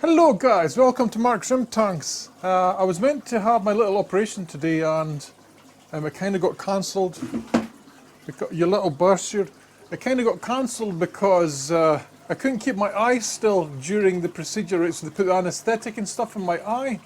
Hello guys, welcome to Mark's Shrimp Tanks. I was meant to have my little operation today and it kind of got cancelled. Your little burst here. It kind of got cancelled because I couldn't keep my eye still during the procedure, right? So they put the anaesthetic and stuff in my eye.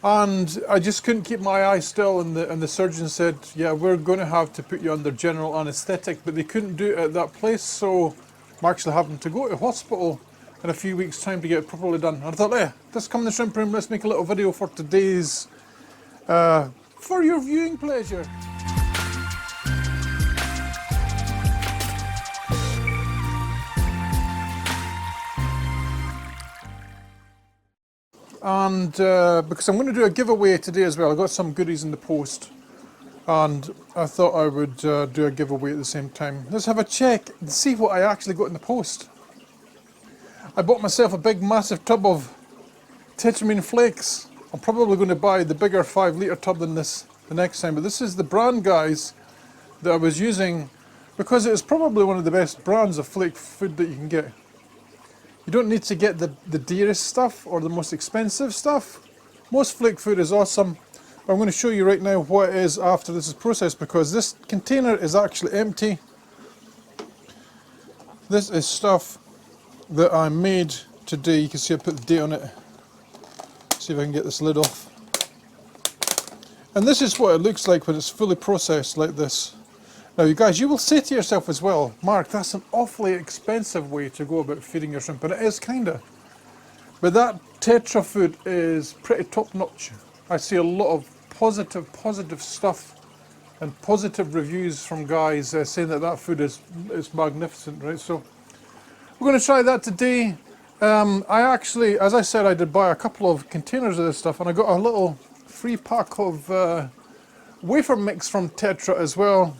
And I just couldn't keep my eye still and the surgeon said, yeah, we're going to have to put you under general anaesthetic, but they couldn't do it at that place, so I'm actually having to go to hospital in a few weeks' time to get it properly done. And I thought, let's come in the shrimp room, let's make a little video for today's, for your viewing pleasure. And because I'm going to do a giveaway today as well, I got some goodies in the post. And I thought I would do a giveaway at the same time. Let's have a check and see what I actually got in the post. I bought myself a big massive tub of tetramine flakes. I'm probably going to buy the bigger 5-litre tub than this the next time, but this is the brand, guys, that I was using because it is probably one of the best brands of flake food that you can get. You don't need to get the dearest stuff or the most expensive stuff. Most flake food is awesome. I'm going to show you right now what it is after this is processed, because this container is actually empty. This is stuff that I made today. You can see I put the date on it. See if I can get this lid off. And this is what it looks like when it's fully processed like this. Now you guys, you will say to yourself as well, Mark, that's an awfully expensive way to go about feeding your shrimp, and it is kinda. But that Tetra food is pretty top notch. I see a lot of positive stuff and positive reviews from guys saying that food is magnificent, right? So we're going to try that today. I actually, as I said, I did buy a couple of containers of this stuff, and I got a little free pack of wafer mix from Tetra as well.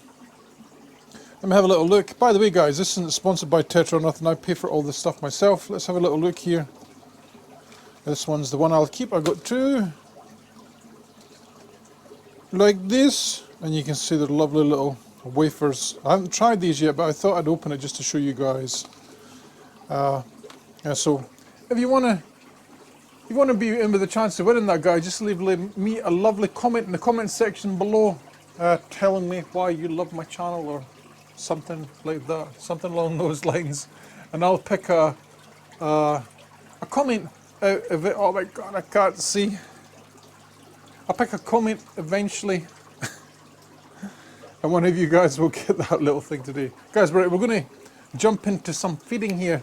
Let me have a little look. By the way, guys, this isn't sponsored by Tetra or nothing. I pay for all this stuff myself. Let's have a little look here. This one's the one I'll keep. I got two like this, and you can see the lovely little wafers. I haven't tried these yet, but I thought I'd open it just to show you guys. So if you want to be in with a chance of winning that, guy, just leave me a lovely comment in the comment section below, telling me why you love my channel or something like that, something along those lines, and I'll pick a comment out of it. Oh my god, I can't see. I'll pick a comment eventually and one of you guys will get that little thing today. Guys, we're going to jump into some feeding here.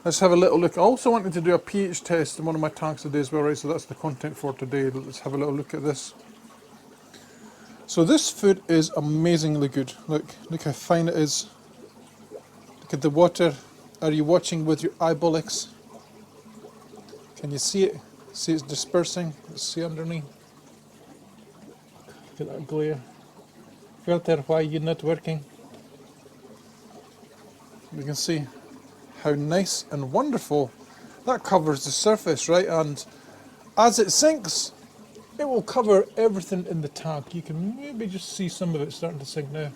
Let's have a little look. I also wanted to do a pH test in one of my tanks today as well, right? So that's the content for today. Let's have a little look at this. So this food is amazingly good. Look how fine it is. Look at the water. Are you watching with your eyeballix? Can you see it? See it's dispersing? Let's see underneath. Look at that glare. Filter, why you're not working? You can see how nice and wonderful that covers the surface, right? And as it sinks, it will cover everything in the tank. You can maybe just see some of it starting to sink now.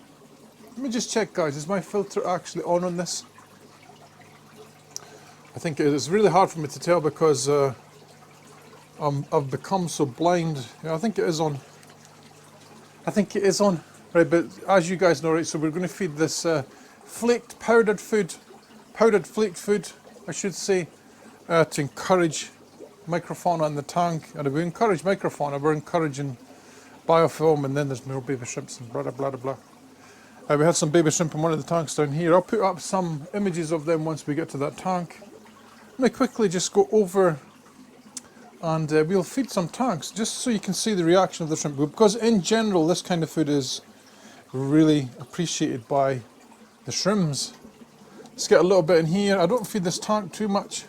Let me just check, guys, is my filter actually on this? I think it is. It's really hard for me to tell because I've become so blind. Yeah, I think it is on. I think it is on. Right, but as you guys know, right, so we're going to feed this flaked powdered flaked food, I should say, to encourage microfauna in the tank. And if we encourage microfauna, we're encouraging biofilm, and then there's more baby shrimps and blah blah blah blah. We had some baby shrimp in one of the tanks down here. I'll put up some images of them once we get to that tank. Let me quickly just go over and we'll feed some tanks just so you can see the reaction of the shrimp, because in general this kind of food is really appreciated by the shrimps. Let's get a little bit in here. I don't feed this tank too much,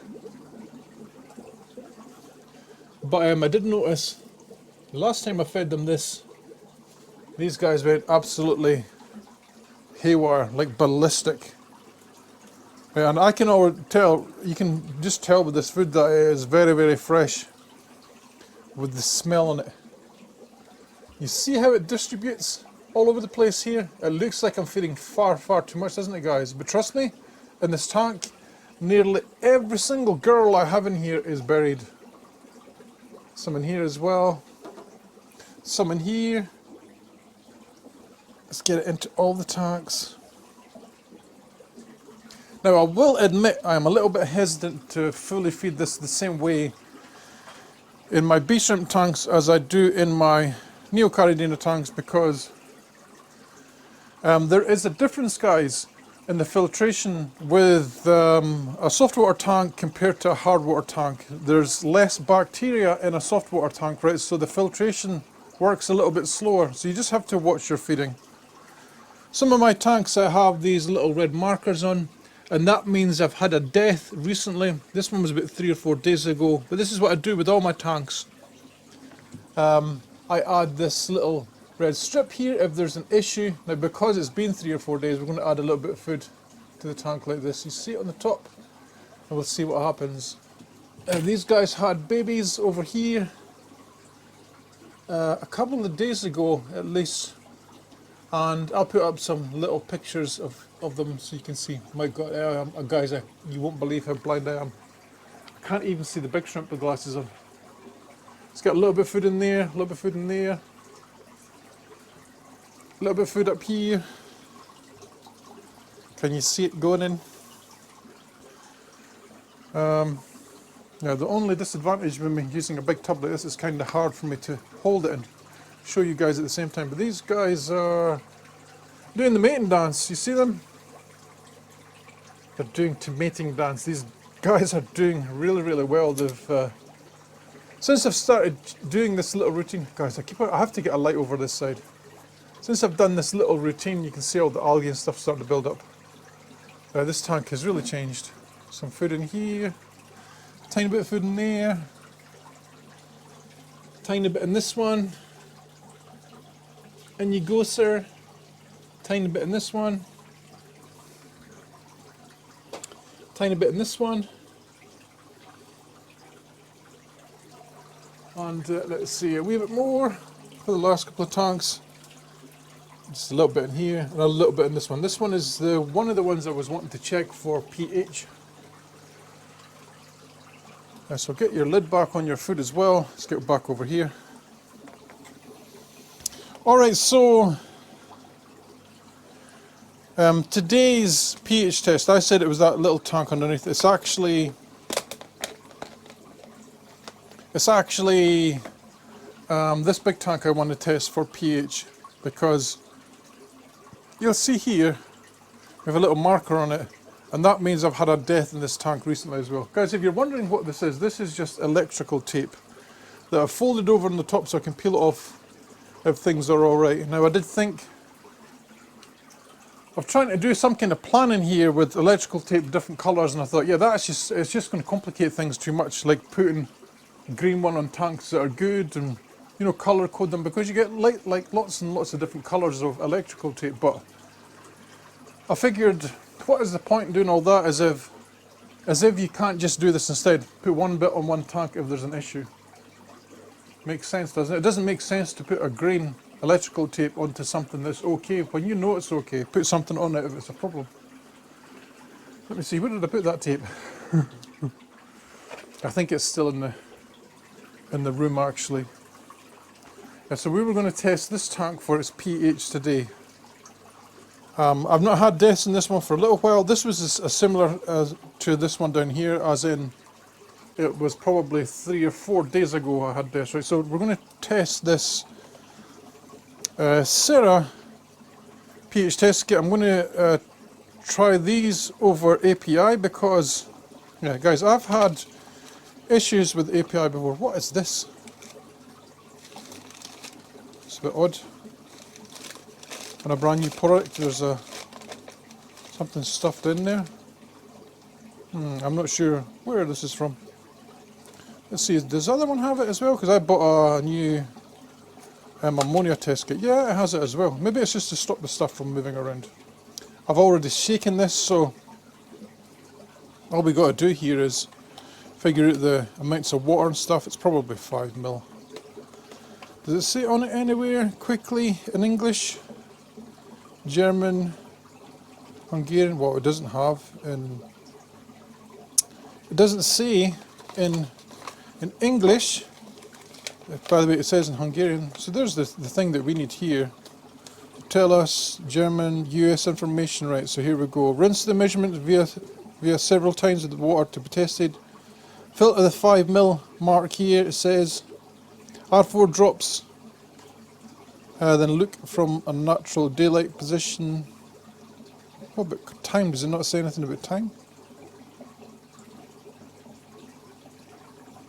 but I did notice the last time I fed them this, these guys went absolutely haywire, like ballistic. And I can already tell, you can just tell with this food that it is very fresh with the smell on it. You see how it distributes all over the place here? It looks like I'm feeding far too much, doesn't it, guys? But trust me, in this tank, Nearly every single girl I have in here is buried. Some in here as well. Some in here. Let's get it into all the tanks. Now I will admit I am a little bit hesitant to fully feed this the same way in my bee shrimp tanks as I do in my Neocaridina tanks, because there is a difference, guys, in the filtration with a soft water tank compared to a hard water tank. There's less bacteria in a soft water tank, right? So the filtration works a little bit slower. So you just have to watch your feeding. Some of my tanks I have these little red markers on, and that means I've had a death recently. This one was about 3 or 4 days ago, but this is what I do with all my tanks. I add this little red strip here if there's an issue. Now because it's been 3 or 4 days, we're going to add a little bit of food to the tank like this. You see it on the top, and we'll see what happens. These guys had babies over here a couple of days ago at least, and I'll put up some little pictures of them so you can see. My God, guys, you won't believe how blind I am. I can't even see the big shrimp with glasses on. It's got a little bit of food in there, a little bit of food in there. A little bit of food up here. Can you see it going in? Now the only disadvantage with me using a big tub like this is kind of hard for me to hold it and show you guys at the same time. But these guys are doing the mating dance. You see them? They're doing the mating dance. These guys are doing really, really well. They've since I've started doing this little routine, guys, I have to get a light over this side. Since I've done this little routine, you can see all the algae and stuff starting to build up. This tank has really changed. Some food in here, tiny bit of food in there, tiny bit in this one. And you go, sir. Tiny bit in this one. Tiny bit in this one. And let's see, a wee bit more for the last couple of tanks. Just a little bit in here and a little bit in this one. This one is one of the ones I was wanting to check for pH. So get your lid back on your food as well. Let's get it back over here. Alright, so today's pH test, I said it was that little tank underneath. It's actually this big tank I want to test for pH, because you'll see here we have a little marker on it, and that means I've had a death in this tank recently as well. Guys, if you're wondering what this is just electrical tape that I've folded over on the top so I can peel it off if things are alright. Now I did think of trying to do some kind of planning here with electrical tape, different colours, and I thought, yeah, it's just going to complicate things too much, like putting green one on tanks that are good and, you know, colour code them, because you get like lots and lots of different colours of electrical tape. But I figured, what is the point in doing all that as if you can't just do this instead? Put one bit on one tank if there's an issue. Makes sense, doesn't it? It doesn't make sense to put a green electrical tape onto something that's okay when you know it's okay. Put something on it if it's a problem. Let me see, where did I put that tape? I think it's still in the room actually. So we were going to test this tank for its pH today. I've not had deaths in this one for a little while. This was a similar to this one down here, as in it was probably 3 or 4 days ago I had deaths, right? So we're going to test this Sarah pH test kit. I'm going to try these over API because, yeah, guys, I've had issues with API before. What is this? It's a bit odd. On a brand new product, there's something stuffed in there. I'm not sure where this is from. Let's see, does the other one have it as well? Because I bought a new ammonia test kit. Yeah, it has it as well. Maybe it's just to stop the stuff from moving around. I've already shaken this, so all we got to do here is figure out the amounts of water and stuff. It's probably 5 ml. Does it say on it anywhere quickly in English? German, Hungarian? Well, it doesn't have in it doesn't say in English. By the way, it says in Hungarian. So there's the thing that we need here. Tell us German, US information, right? So here we go. Rinse the measurements via several times with the water to be tested. Filter the 5 ml mark here. It says R4 drops. Then look from a natural daylight position. What about time? Does it not say anything about time?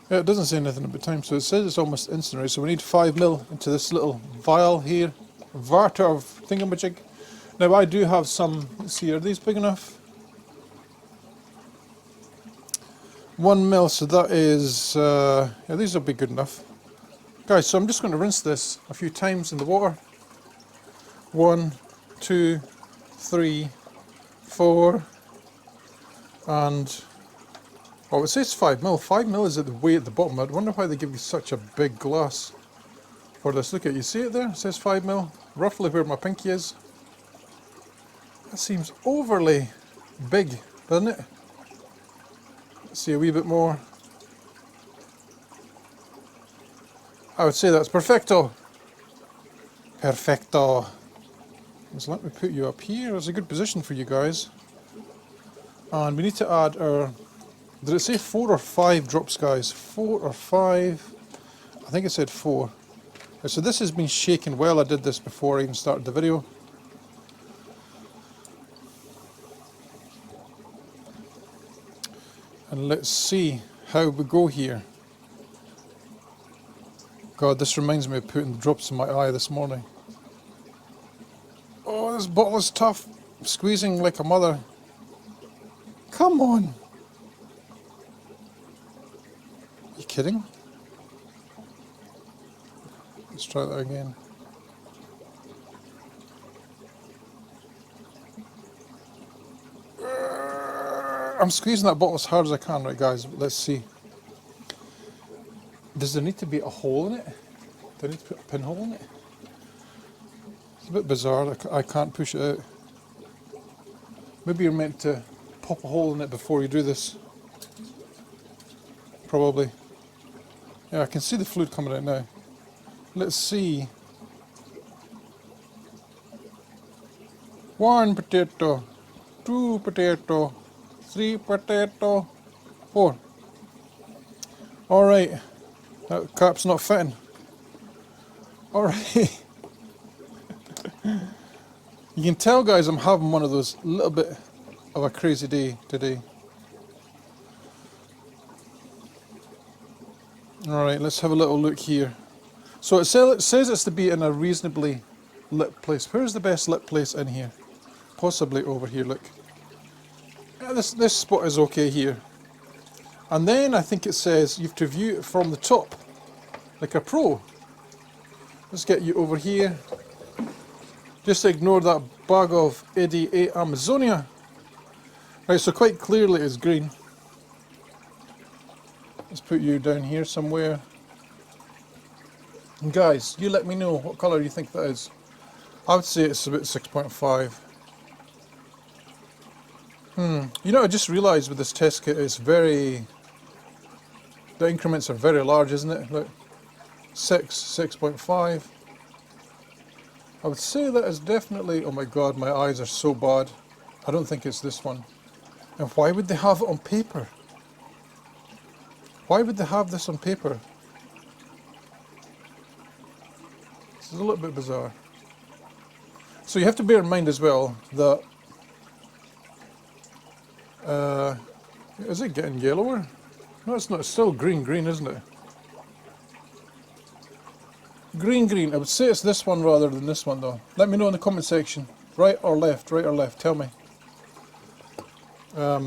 Yeah, it doesn't say anything about time, so it says it's almost instant, right? So we need 5 ml into this little vial here. Vart of thingamajig. Now I do have some, let's see, are these big enough? 1 ml, so that is, yeah, these will be good enough. Guys, so I'm just going to rinse this a few times in the water. 1, 2, 3, 4, and, oh, it says 5 ml. 5 ml is at the way at the bottom. I wonder why they give you such a big glass for this. Look at it, you see it there? It says 5 ml, roughly where my pinky is. That seems overly big, doesn't it? Let's see a wee bit more. I would say that's perfecto. Perfecto. So let me put you up here. It's a good position for you guys. And we need to add our, did it say 4 or 5 drops, guys? 4 or 5? I think it said 4. So this has been shaken well. I did this before I even started the video. And let's see how we go here. God, this reminds me of putting the drops in my eye this morning. Oh, this bottle is tough. Squeezing like a mother. Come on. Are you kidding? Let's try that again. I'm squeezing that bottle as hard as I can, right, guys? Let's see. Does there need to be a hole in it? Do I need to put a pinhole in it? It's a bit bizarre. I can't push it out. Maybe you're meant to pop a hole in it before you do this. Probably. Yeah, I can see the fluid coming out now. Let's see. 1 potato, 2 potato, 3 potato, 4. Alright. That cap's not fitting. Alright. You can tell, guys, I'm having one of those little bit of a crazy day today. Alright, let's have a little look here. So it says it's to be in a reasonably lit place. Where's the best lit place in here? Possibly over here, look. Yeah, this spot is okay here. And then I think it says you have to view it from the top, like a pro. Let's get you over here. Just ignore that bag of EDA Amazonia. Right, so quite clearly it's green. Let's put you down here somewhere. And guys, you let me know what colour you think that is. I would say it's about 6.5. You know, I just realised with this test kit, it's very... The increments are very large, isn't it? Look, 6, 6.5. I would say that is definitely... Oh my god, my eyes are so bad. I don't think it's this one. And why would they have it on paper? Why would they have this on paper? This is a little bit bizarre. So you have to bear in mind as well that... is it getting yellower? No, it's not. It's still green, isn't it? Green. I would say it's this one rather than this one, though. Let me know in the comment section. Right or left? Tell me. Yeah,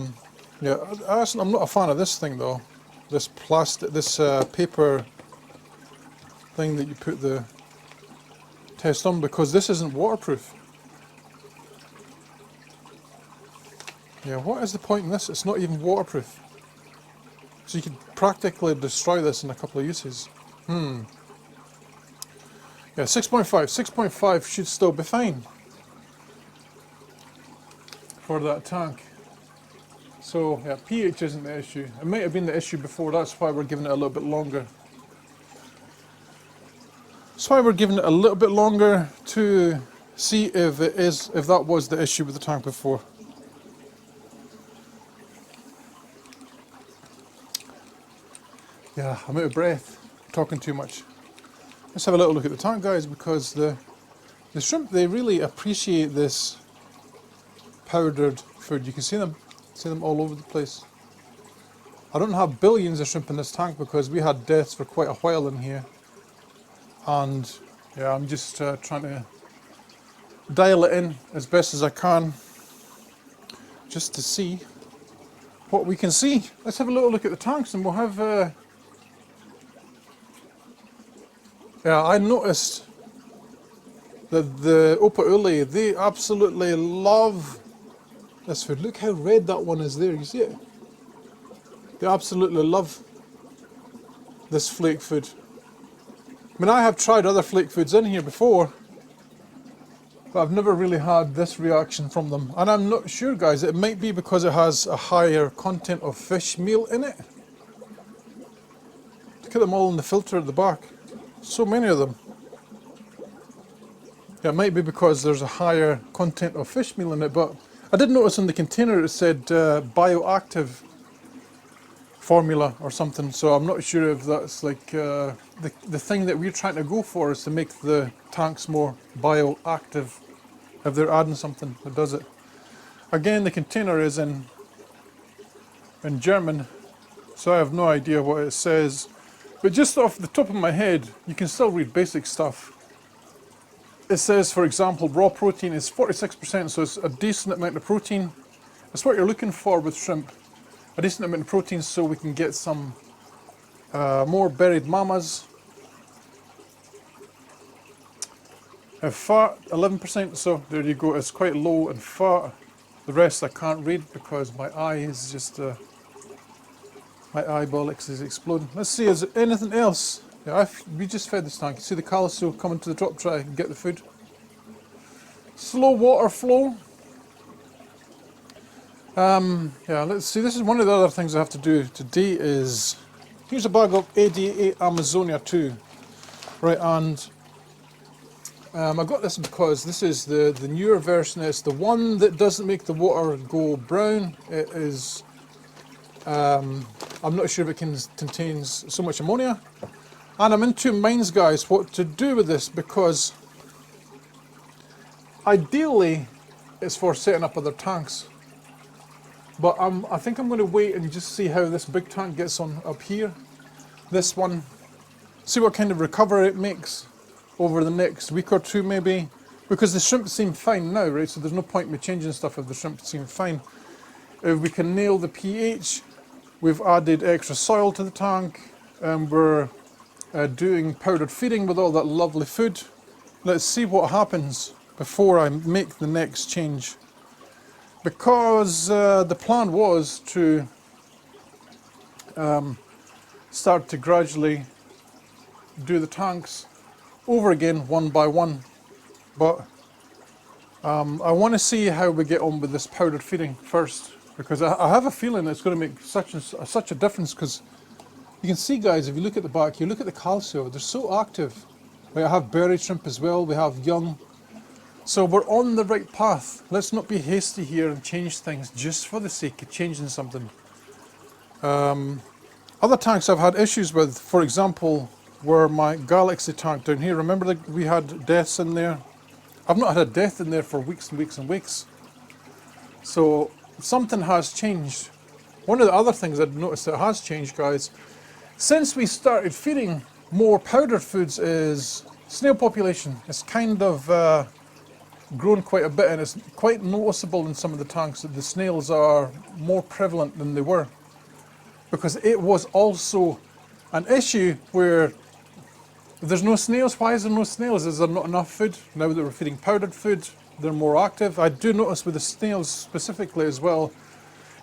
I'm not a fan of this thing, though. This plastic, this paper thing that you put the test on, because this isn't waterproof. Yeah, what is the point in this? It's not even waterproof. So you could practically destroy this in a couple of uses. Yeah, 6.5. 6.5 should still be fine for that tank. So yeah, pH isn't the issue. It might have been the issue before, that's why we're giving it a little bit longer. That's why we're giving it a little bit longer to see if that was the issue with the tank before. Yeah, I'm out of breath, talking too much. Let's have a little look at the tank, guys, because the shrimp, they really appreciate this powdered food. You can see them all over the place. I don't have billions of shrimp in this tank because we had deaths for quite a while in here. And yeah, I'm just trying to dial it in as best as I can just to see what we can see. Let's have a little look at the tanks and we'll have... yeah, I noticed that the Opae Ula, they absolutely love this food. Look how red that one is there, you see it? They absolutely love this flake food. I mean, I have tried other flake foods in here before, but I've never really had this reaction from them. And I'm not sure, guys, it might be because it has a higher content of fish meal in it. Look at them all in the filter at the back. So many of them. Yeah, it might be because there's a higher content of fish meal in it, but I did notice on the container it said bioactive formula or something, so I'm not sure if that's like the thing that we're trying to go for is to make the tanks more bioactive, if they're adding something that does it. Again, the container is in German, so I have no idea what it says, but just off the top of my head you can still read basic stuff. It says, for example, raw protein is 46%, so it's a decent amount of protein. That's what you're looking for with shrimp. A decent amount of protein so we can get some more buried mamas. Fat, 11%, so there you go, it's quite low in fat. The rest I can't read because my eye is just, my eyeballix is exploding. Let's see, is there anything else? Yeah, we just fed this tank. You see the calico coming to the drop tray and get the food. Slow water flow. Yeah, let's see, this is one of the other things I have to do today is, here's a bag of 88 Amazonia 2, right, and I got this because this is the newer version. It's the one that doesn't make the water go brown. It is, I'm not sure if it contains so much ammonia, and I'm in two minds, guys, what to do with this, because ideally it's for setting up other tanks. But I think I'm going to wait and just see how this big tank gets on up here. This one, see what kind of recovery it makes over the next week or two maybe. Because the shrimp seem fine now, right? So there's no point in me changing stuff if the shrimp seem fine. If we can nail the pH, we've added extra soil to the tank, and we're doing powdered feeding with all that lovely food. Let's see what happens before I make the next change. Because the plan was to start to gradually do the tanks over again one by one, but I want to see how we get on with this powdered feeding first, because I have a feeling it's going to make such a difference. Because you can see, guys, if you look at the back, you look at the calcio, they're so active. We have buried shrimp as well, we have young. So we're on the right path. Let's not be hasty here and change things just for the sake of changing something. Other tanks I've had issues with, for example, were my Galaxy tank down here. Remember that we had deaths in there? I've not had a death in there for weeks and weeks and weeks. So something has changed. One of the other things I've noticed that has changed, guys, since we started feeding more powdered foods, is snail population. It's kind of grown quite a bit, and it's quite noticeable in some of the tanks that the snails are more prevalent than they were, because it was also an issue where if there's no snails, why is there no snails? Is there not enough food? Now that we're feeding powdered food, they're more active. I do notice with the snails specifically as well,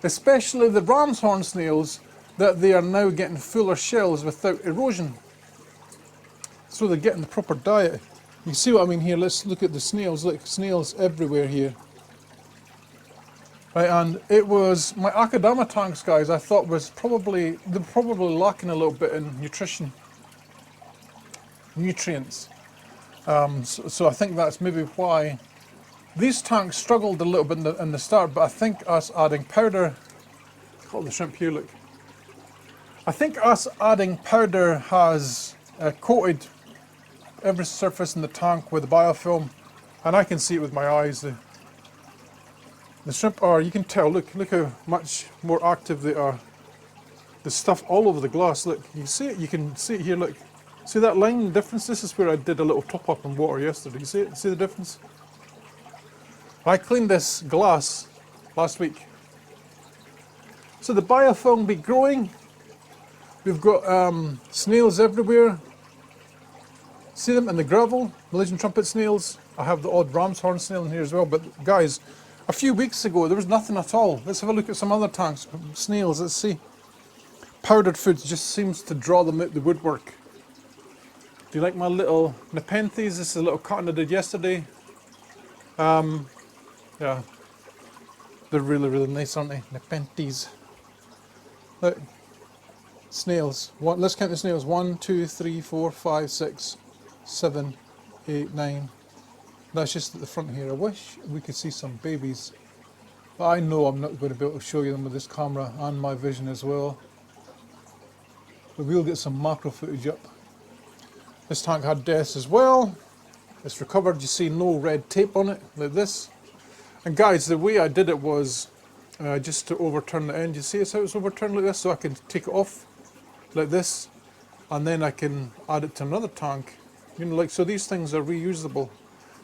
especially the ram's horn snails, that they are now getting fuller shells without erosion, so they're getting the proper diet. You see what I mean here? Let's look at the snails. Look, snails everywhere here. Right, and it was my Akadama tanks, guys, I thought they're probably lacking a little bit in nutrients. So I think that's maybe why these tanks struggled a little bit in the start, but I think us adding powder, it's called the shrimp here, look. I think us adding powder has coated every surface in the tank with the biofilm, and I can see it with my eyes. The shrimp are, you can tell, look how much more active they are. There's stuff all over the glass, look, you see it, you can see it here, look. See that line difference? This is where I did a little top up in water yesterday, you see it, see the difference? I cleaned this glass last week. So the biofilm be growing. We've got snails everywhere. See them in the gravel, Malaysian trumpet snails. I have the odd ram's horn snail in here as well, but guys, a few weeks ago, there was nothing at all. Let's have a look at some other tanks. Snails, let's see. Powdered foods just seems to draw them out the woodwork. Do you like my little Nepenthes? This is a little cotton I did yesterday. Yeah. They're really, really nice, aren't they? Nepenthes. Look. Snails. Let's count the snails. 1, 2, 3, 4, 5, 6, 7, 8, 9. That's just at the front here. I wish we could see some babies. But I know I'm not going to be able to show you them with this camera and my vision as well. But we'll get some macro footage up. This tank had deaths as well. It's recovered. You see no red tape on it, like this. And guys, the way I did it was just to overturn the end. You see how it's overturned like this? So I can take it off like this. And then I can add it to another tank. You know, like, so these things are reusable.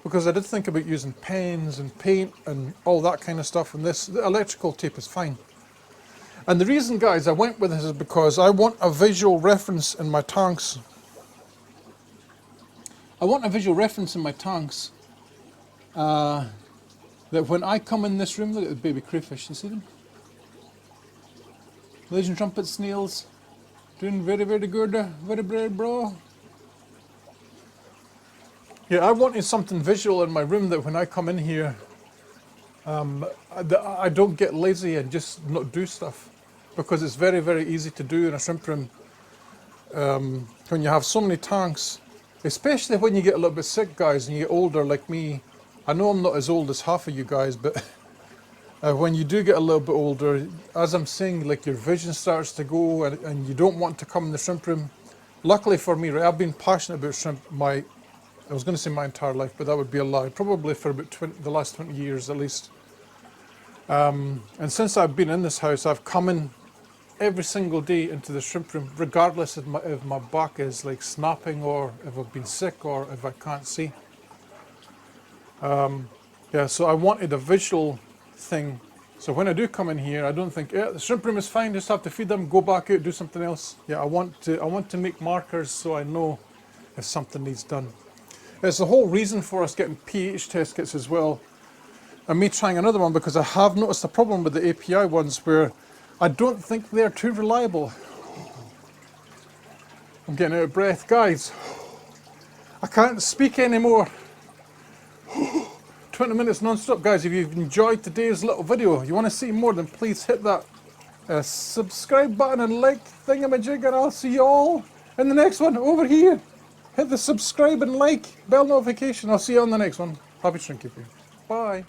Because I did think about using pens and paint and all that kind of stuff, and the electrical tape is fine. And the reason, guys, I went with this is because I want a visual reference in my tanks. I want a visual reference in my tanks that when I come in this room, look at the baby crayfish, you see them? Malaysian trumpet snails, doing very, very good, very, very bro. Yeah, I wanted something visual in my room that when I come in here, I don't get lazy and just not do stuff. Because it's very, very easy to do in a shrimp room. When you have so many tanks, especially when you get a little bit sick, guys, and you get older like me. I know I'm not as old as half of you guys, but when you do get a little bit older, as I'm saying, like your vision starts to go and you don't want to come in the shrimp room. Luckily for me, right, I've been passionate about shrimp I was going to say my entire life, but that would be a lie. Probably for about the last 20 years at least. And since I've been in this house, I've come in every single day into the shrimp room, regardless if my back is like snapping or if I've been sick or if I can't see. Yeah, so I wanted a visual thing. So when I do come in here, I don't think, yeah, the shrimp room is fine, just have to feed them, go back out, do something else. Yeah, I want to make markers so I know if something needs done. It's the whole reason for us getting pH test kits as well. And me trying another one because I have noticed a problem with the API ones where I don't think they're too reliable. I'm getting out of breath. Guys, I can't speak anymore. 20 minutes non-stop. Guys, if you've enjoyed today's little video, you want to see more, then please hit that subscribe button and like thingamajig, and I'll see you all in the next one over here. Hit the subscribe and like bell notification. I'll see you on the next one. Happy shrimp keeping. Bye.